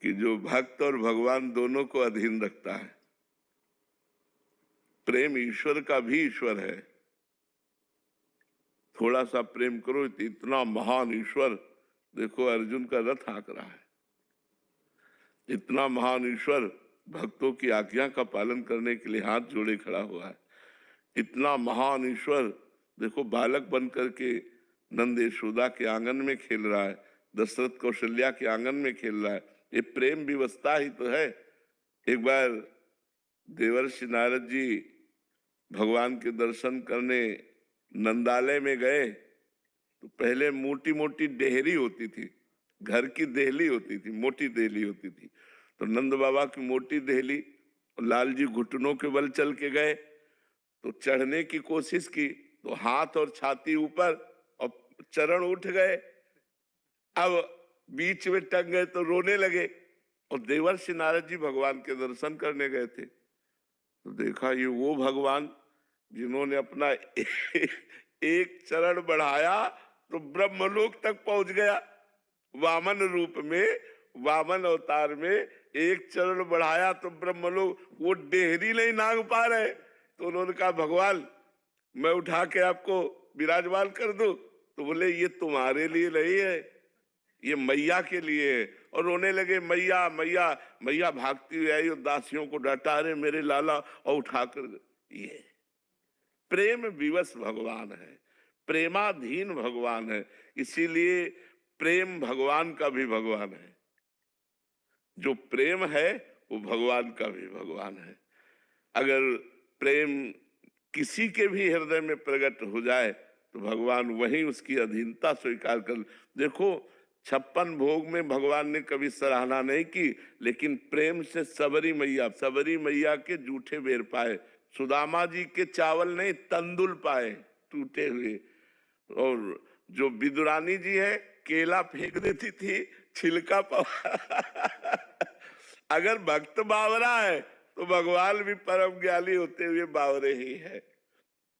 कि जो भक्त और भगवान दोनों को अधीन रखता है। प्रेम ईश्वर का भी ईश्वर है। थोड़ा सा प्रेम करो, इतना महान ईश्वर, देखो अर्जुन का रथ हाँक रहा है। इतना महान ईश्वर भक्तों की आज्ञा का पालन करने के लिए हाथ जोड़े खड़ा हुआ है। इतना महान ईश्वर देखो बालक बन करके नंद यशोदा के आंगन में खेल रहा है, दशरथ कौशल्या के आंगन में खेल रहा है। ये प्रेम विवशता ही तो है। एक बार देवर्षि नारद जी भगवान के दर्शन करने नंदालय में गए तो पहले मोटी मोटी डेहरी होती थी, घर की देहली होती थी, मोटी देहली होती थी। तो नंद बाबा की मोटी देहली, लाल जी घुटनों के बल चल के गए तो चढ़ने की कोशिश की तो हाथ और छाती ऊपर और चरण उठ गए। अब बीच में टंग गए तो रोने लगे। और देवर्षि नारद जी भगवान के दर्शन करने गए थे तो देखा ये वो भगवान जिन्होंने अपना एक चरण बढ़ाया तो ब्रह्मलोक तक पहुंच गया। वामन रूप में, वामन अवतार में एक चरण बढ़ाया तो ब्रह्मलोक, वो डेहरी नहीं नांग पा रहे तो उन्होंने कहा भगवान मैं उठा के आपको विराजमान कर दूं। तो बोले ये तुम्हारे लिए नहीं है, ये मैया के लिए है। और रोने लगे मैया मैया। मैया भागती हुई आई और दासियों को डांटा, रे मेरे लाला, और उठाकर। ये प्रेम विवश भगवान है, प्रेमाधीन भगवान है। इसीलिए प्रेम भगवान का भी भगवान है। जो प्रेम है वो भगवान का भी भगवान है। अगर प्रेम किसी के भी हृदय में प्रकट हो जाए तो भगवान वहीं उसकी अधीनता स्वीकार कर। देखो 56 भोग में भगवान ने कभी सराहना नहीं की, लेकिन प्रेम से सबरी मैया के जूठे बेर पाए, सुदामा जी के चावल नहीं तंदुल पाए टूटे हुए। और जो विदुरानी जी है केला फेंक देती थी, छिलका अगर भक्त बावरा है तो भगवान भी परम ज्ञानी होते हुए बावरे ही है।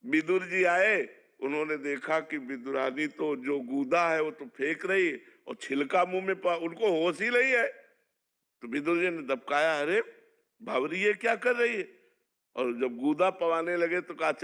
विदुर जी आए, उन्होंने देखा कि विदुरानी तो जो गूदा है वो तो फेंक रही है और छिलका मुंह में उनको होश ही नहीं है। तो विदुर जी ने दबकाया, अरे बावरी ये क्या कर रही है? और जब गूदा पवाने लगे तो कहा